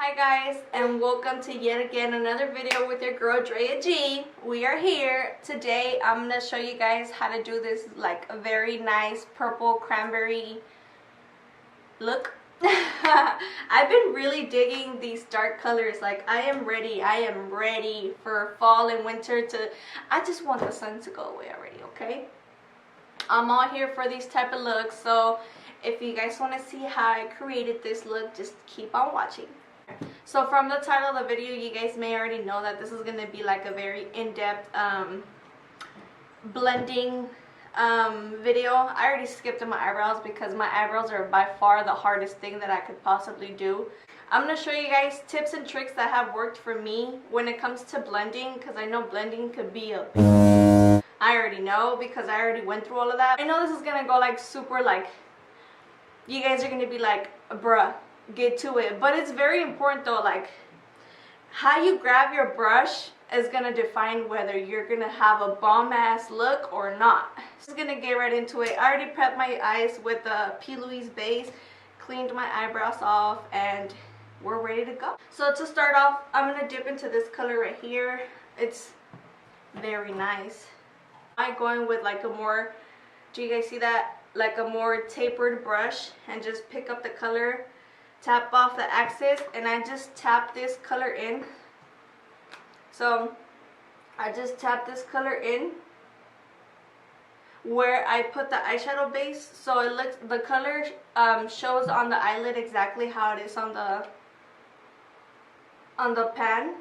Hi guys, and welcome to yet again another video with your girl Dreaaaageee. We are here today. I'm gonna show you guys how to do this like a very nice purple cranberry look. I've been really digging these dark colors. Like I am ready for fall and winter I just want the sun to go away already, okay? I'm all here for these type of looks, so if you guys want to see how I created this look, just keep on watching. So from the title of the video, you guys may already know that this is going to be like a very in-depth blending video. I already skipped my eyebrows because my eyebrows are by far the hardest thing that I could possibly do. I'm going to show you guys tips and tricks that have worked for me when it comes to blending, because I know blending could be a... I already know because I already went through all of that. I know this is going to go like super like... You guys are going to be like, bruh, get to it. But it's very important though, like how you grab your brush is going to define whether you're going to have a bomb ass look or not. Just going to get right into it. I already prepped my eyes with the Plouise base, cleaned my eyebrows off, and we're ready to go. So to start off, I'm going to dip into this color right here. It's very nice. I'm going with like a more, do you guys see that? Like a more tapered brush, and just pick up the color, tap off the axis, and I just tap this color in. So I just tap this color in where I put the eyeshadow base, so it looks, the color shows on the eyelid exactly how it is on the pan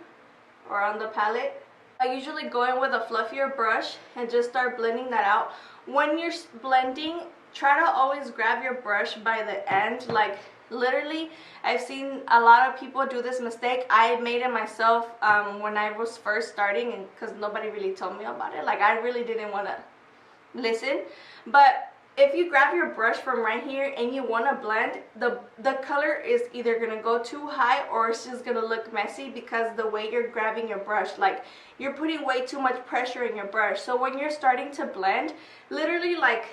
or on the palette. I usually go in with a fluffier brush and just start blending that out. When you're blending, try to always grab your brush by the end. Like literally, I've seen a lot of people do this mistake. I made it myself when I was first starting, and because nobody really told me about it. Like I really didn't want to listen. But if you grab your brush from right here and you want to blend, the color is either going to go too high or it's just going to look messy because the way you're grabbing your brush, like you're putting way too much pressure in your brush. So when you're starting to blend, literally like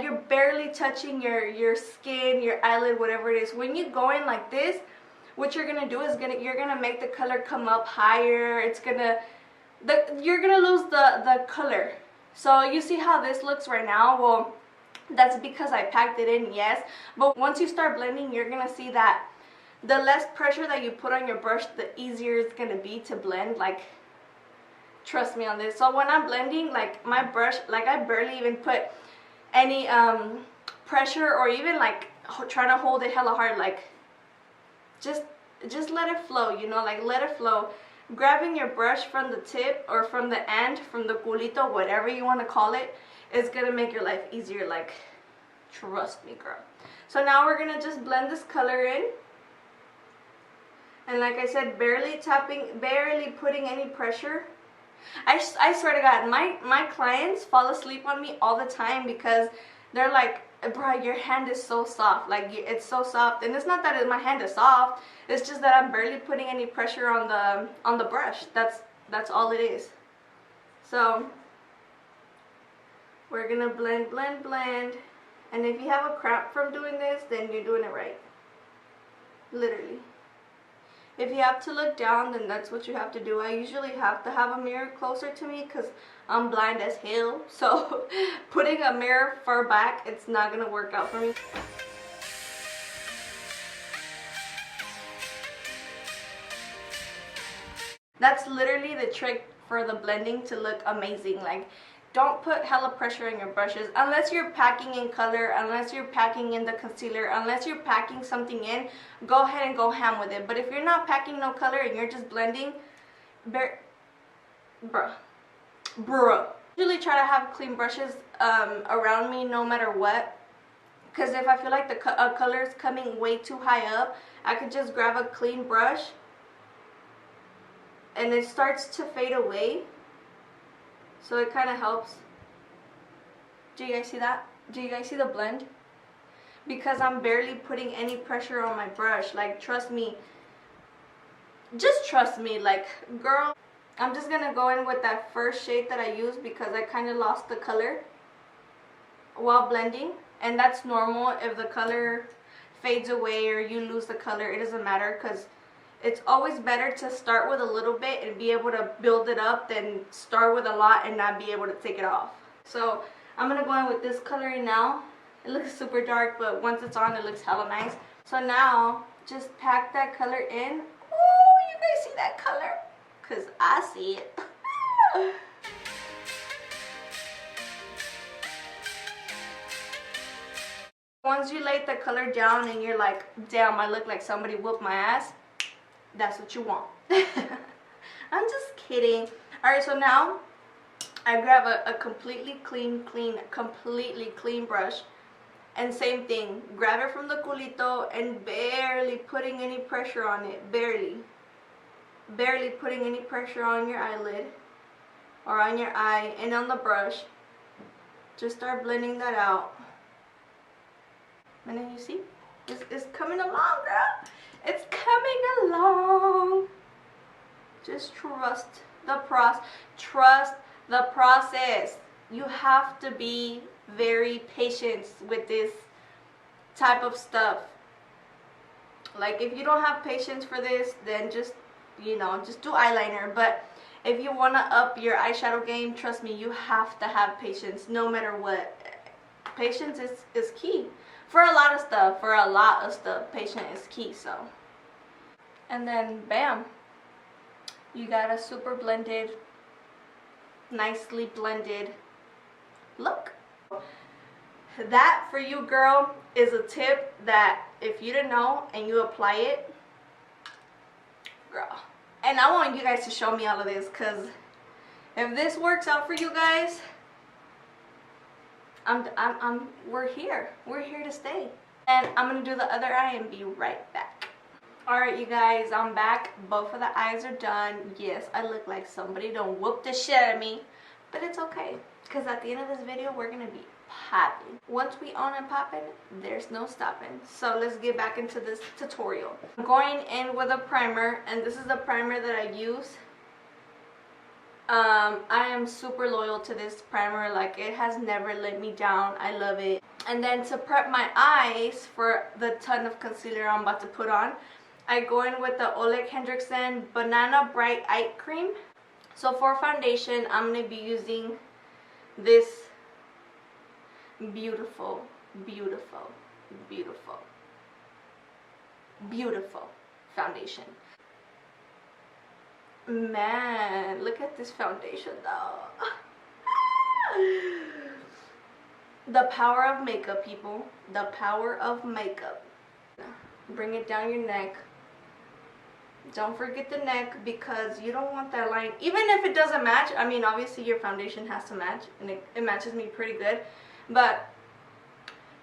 you're barely touching your skin, your eyelid, whatever it is. When you go in like this, what you're going to do is you're going to make the color come up higher. You're going to lose the color. So you see how this looks right now? Well, that's because I packed it in, yes. But once you start blending, you're going to see that the less pressure that you put on your brush, the easier it's going to be to blend. Like, trust me on this. So when I'm blending, like my brush, like I barely even put any pressure or even like trying to hold it hella hard. Like, just let it flow, you know, like let it flow. Grabbing your brush from the tip or from the end, from the culito, whatever you want to call it, is going to make your life easier. Like, trust me, girl. So now we're going to just blend this color in. And like I said, barely putting any pressure. I swear to God, my clients fall asleep on me all the time because they're like, bro, your hand is so soft. Like, it's so soft. And it's not that my hand is soft. It's just that I'm barely putting any pressure on the brush. That's all it is. So we're gonna blend. And if you have a cramp from doing this, then you're doing it right. Literally. If you have to look down, then that's what you have to do. I usually have to have a mirror closer to me because I'm blind as hell. So putting a mirror far back, it's not going to work out for me. That's literally the trick for the blending to look amazing. Like, don't put hella pressure on your brushes unless you're packing in color, unless you're packing in the concealer, unless you're packing something in. Go ahead and go ham with it. But if you're not packing no color and you're just blending, bruh. Usually try to have clean brushes around me no matter what. Because if I feel like the color is coming way too high up, I could just grab a clean brush and it starts to fade away. So it kind of helps. Do you guys see that? Do you guys see the blend? Because I'm barely putting any pressure on my brush. Like, trust me. Just trust me. Like, girl, I'm just going to go in with that first shade that I used because I kind of lost the color while blending. And that's normal if the color fades away or you lose the color, it doesn't matter, because it's always better to start with a little bit and be able to build it up than start with a lot and not be able to take it off. So I'm going to go in with this coloring now. It looks super dark, but once it's on, it looks hella nice. So now, just pack that color in. Ooh, you guys see that color? Because I see it. Once you lay the color down and you're like, damn, I look like somebody whooped my ass, that's what you want. I'm just kidding. Alright, so now I grab a completely clean brush. And same thing, grab it from the culito and barely putting any pressure on it. Barely putting any pressure on your eyelid or on your eye and on the brush. Just start blending that out. And then you see, it's coming along, girl. It's coming along. Just trust the process. Trust the process. You have to be very patient with this type of stuff. Like, if you don't have patience for this, then just, you know, just do eyeliner. But if you want to up your eyeshadow game, trust me, you have to have patience no matter what. Patience is key. For a lot of stuff, patience is key. So, and then bam, you got a super blended, nicely blended look. That for you, girl, is a tip that if you didn't know and you apply it, girl. And I want you guys to show me all of this, because if this works out for you guys, we're here to stay. And I'm gonna do the other eye and be right back. Alright, you guys, I'm back. Both of the eyes are done. Yes, I look like somebody done whooped the shit out of me, but it's okay, because at the end of this video, we're gonna be popping. Once we on and popping, there's no stopping. So let's get back into this tutorial. I'm going in with a primer, and this is the primer that I use. I am super loyal to this primer. Like, it has never let me down. I love it. And then to prep my eyes for the ton of concealer I'm about to put on, I go in with the Hendriksen Banana Bright Eye Cream. So for foundation, I'm going to be using this beautiful foundation. Man, look at this foundation though. The power of makeup, people. The power of makeup. Bring it down your neck. Don't forget the neck, because you don't want that line. Even if it doesn't match, I mean, obviously your foundation has to match, and it matches me pretty good. But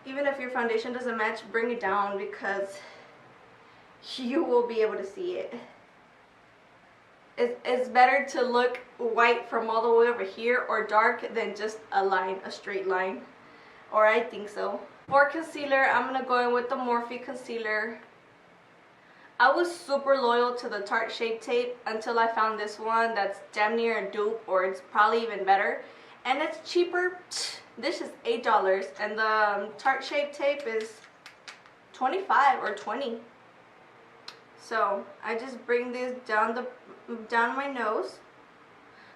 even if your foundation doesn't match, bring it down, because you will be able to see it. It's better to look white from all the way over here or dark than just a line, a straight line. Or I think so. For concealer, I'm going to go in with the Morphe concealer. I was super loyal to the Tarte Shape Tape until I found this one that's damn near a dupe, or it's probably even better. And it's cheaper. This is $8, and the Tarte Shape Tape is $25 or $20. So I just bring this down my nose,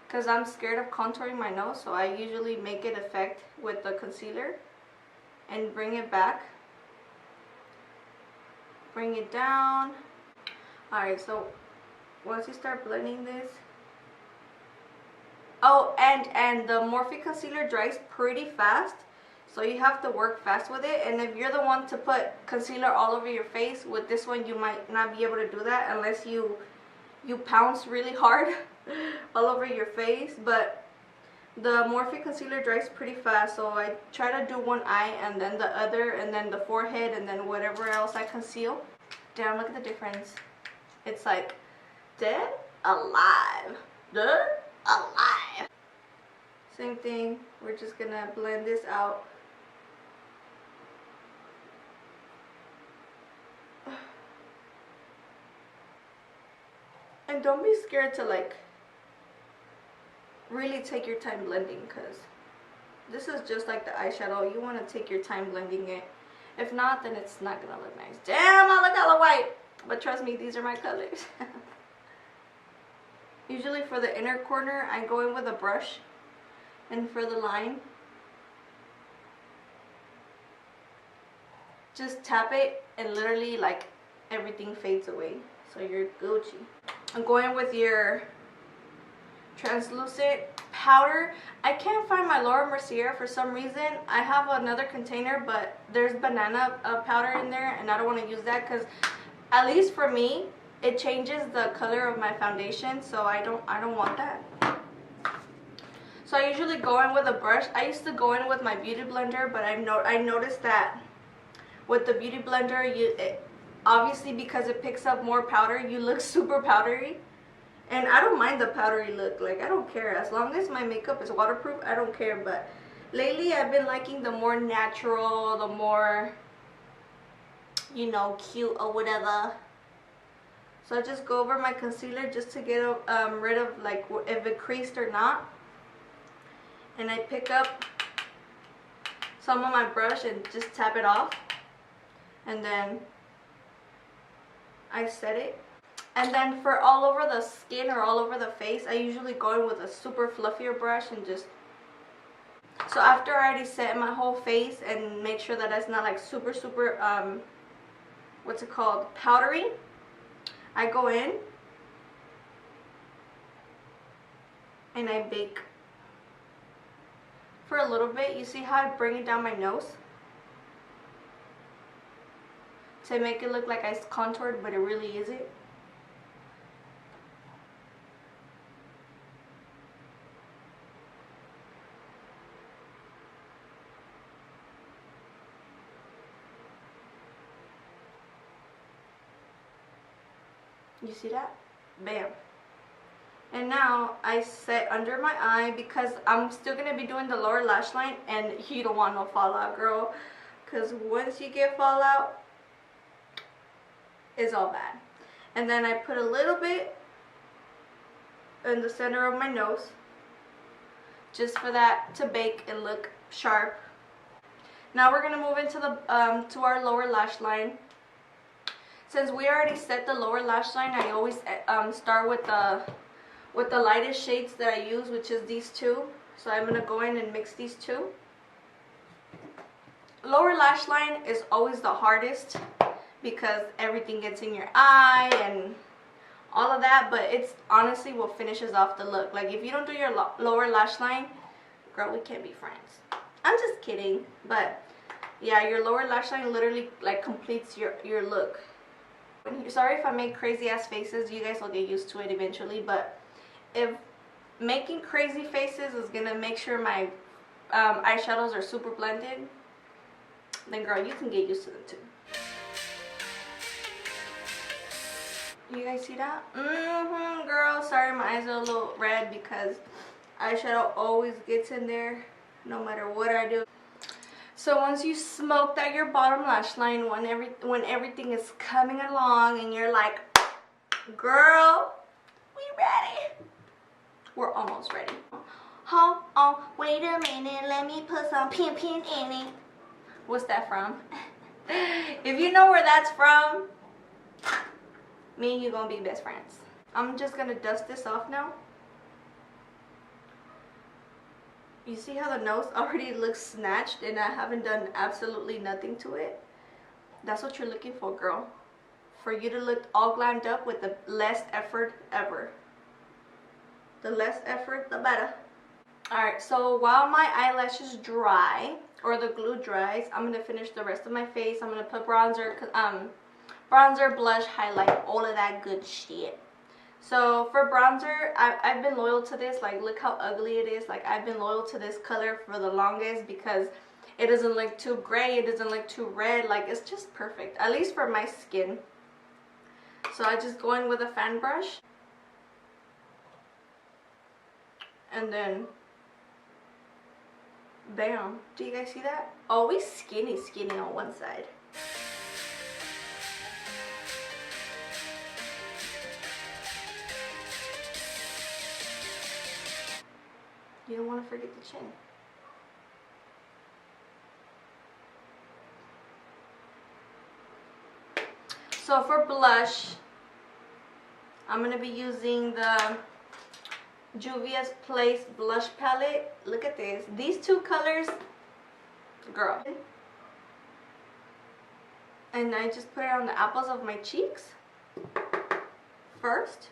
because I'm scared of contouring my nose, so I usually make it effect with the concealer and bring it back. Bring it down. Alright, so once you start blending this, oh, and the Morphe concealer dries pretty fast, so you have to work fast with it. And if you're the one to put concealer all over your face, with this one you might not be able to do that unless you pounce really hard all over your face. But the Morphe concealer dries pretty fast, so I try to do one eye and then the other, and then the forehead, and then whatever else I conceal. Damn, look at the difference. It's like dead, alive, dead, alive. Same thing, we're just gonna blend this out. And don't be scared to like really take your time blending, because this is just like the eyeshadow. You want to take your time blending it. If not, then it's not gonna look nice. Damn, I look hella white. But trust me, these are my colors. Usually for the inner corner, I go in with a brush. And for the line, just tap it and literally like everything fades away. So you're Gucci. I'm going with your translucent powder. I can't find my Laura Mercier for some reason. I have another container, but there's banana powder in there, and I don't want to use that because, at least for me, it changes the color of my foundation. So I don't want that. So I usually go in with a brush. I used to go in with my beauty blender, but I noticed that with the beauty blender, obviously because it picks up more powder, you look super powdery. And I don't mind the powdery look. Like, I don't care. As long as my makeup is waterproof, I don't care. But lately, I've been liking the more natural, the more, you know, cute or whatever. So I just go over my concealer just to get rid of, like, if it creased or not. And I pick up some of my brush and just tap it off. And then I set it. And then for all over the skin or all over the face, I usually go in with a super fluffier brush and just... So after I already set my whole face and make sure that it's not like super, what's it called, powdery, I go in and I bake for a little bit. You see how I bring it down my nose to make it look like I contoured, but it really isn't. You see that? Bam. And now I set under my eye because I'm still going to be doing the lower lash line, and you don't want no fallout, girl. Because once you get fallout, it's all bad. And then I put a little bit in the center of my nose, just for that to bake and look sharp. Now we're going to move into the to our lower lash line. Since we already set the lower lash line, I always start with the lightest shades that I use, which is these two. So I'm going to go in and mix these two. Lower lash line is always the hardest because everything gets in your eye and all of that, but it's honestly what finishes off the look. Like, if you don't do your lower lash line, girl, we can't be friends. I'm just kidding, but yeah, your lower lash line literally like completes your look. Sorry if I make crazy ass faces, you guys will get used to it eventually, but if making crazy faces is gonna make sure my eyeshadows are super blended, then girl, you can get used to them too. You guys see that? Girl, sorry my eyes are a little red because eyeshadow always gets in there no matter what I do. So once you smoked out your bottom lash line, when everything is coming along and you're like, girl, we ready? We're almost ready. Hold on, wait a minute, let me put some pin in it. What's that from? If you know where that's from, me and you gonna be best friends. I'm just gonna dust this off now. You see how the nose already looks snatched and I haven't done absolutely nothing to it? That's what you're looking for, girl. For you to look all glammed up with the less effort ever. The less effort, the better. Alright, so while my eyelashes dry, or the glue dries, I'm going to finish the rest of my face. I'm going to put bronzer, blush, highlight, all of that good shit. So for bronzer, I've been loyal to this. Like, look how ugly it is. Like, I've been loyal to this color for the longest because it doesn't look too gray. It doesn't look too red. Like, it's just perfect, at least for my skin. So I just go in with a fan brush. And then, bam. Do you guys see that? Always skinny on one side. You don't want to forget the chin. So for blush, I'm going to be using the Juvias Place blush palette. Look at this. These two colors, girl. And I just put it on the apples of my cheeks first.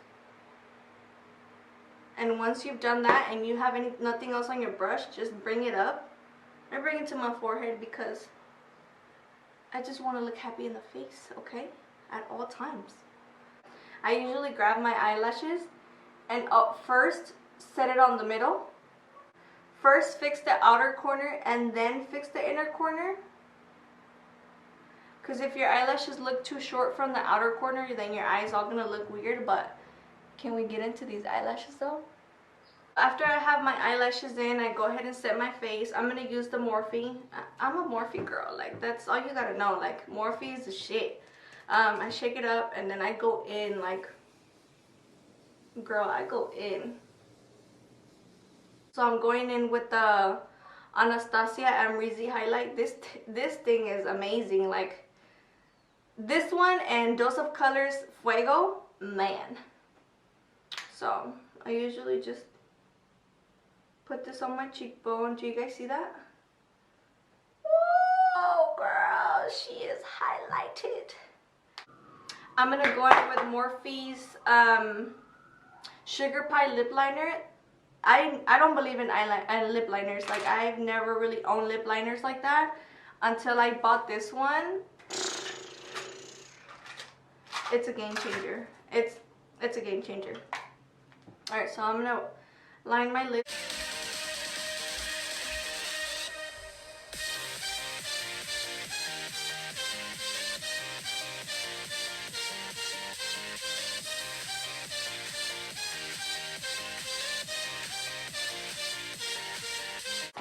And once you've done that and you have nothing else on your brush, just bring it up. I bring it to my forehead because I just want to look happy in the face, okay? At all times. I usually grab my eyelashes and first set it on the middle. First fix the outer corner and then fix the inner corner. Because if your eyelashes look too short from the outer corner, then your eye's all gonna look weird. But can we get into these eyelashes though? After I have my eyelashes in, I go ahead and set my face. I'm gonna use the Morphe. I'm a Morphe girl. Like, that's all you gotta know. Like, Morphe is the shit. I shake it up and then I go in like, girl, I go in. So I'm going in with the Anastasiabeverlyhills highlight. This thing is amazing. Like, this one and Dose of Colors Fuego, man. So I usually just put this on my cheekbone. Do you guys see that? Whoa, girl, she is highlighted. I'm gonna go in with Morphe's Sugar Pie lip liner. I don't believe in lip liners. Like, I've never really owned lip liners like that until I bought this one. It's a game changer. It's a game changer. Alright, so I'm gonna line my lips.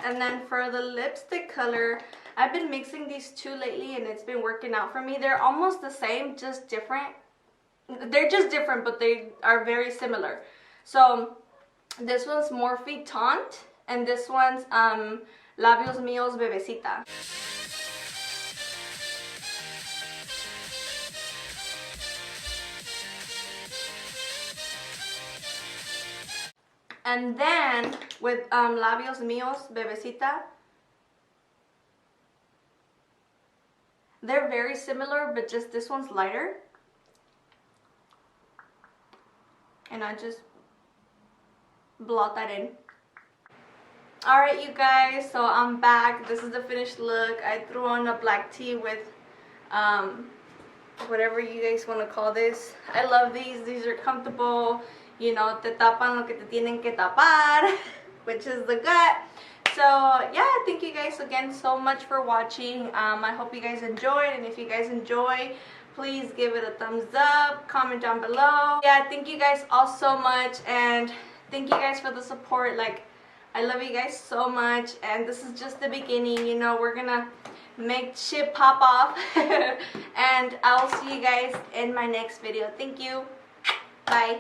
And then for the lipstick color, I've been mixing these two lately and it's been working out for me. They're almost the same, just different. They're just different, but they are very similar. So this one's Morphe Taunt and this one's Labios Mios Bebesita. And then with Labios Mios Bebesita, they're very similar, but just this one's lighter. And I just blot that in. Alright, you guys, so I'm back. This is the finished look. I threw on a black tee with whatever you guys want to call this. I love these. These are comfortable. You know, te tapan lo que te tienen que tapar, which is the gut. So yeah, thank you guys again so much for watching. I hope you guys enjoyed, and if you guys enjoy, please give it a thumbs up, comment down below. Yeah, thank you guys all so much, and thank you guys for the support. Like, I love you guys so much, and this is just the beginning. You know, we're gonna make shit pop off. And I'll see you guys in my next video. Thank you. Bye.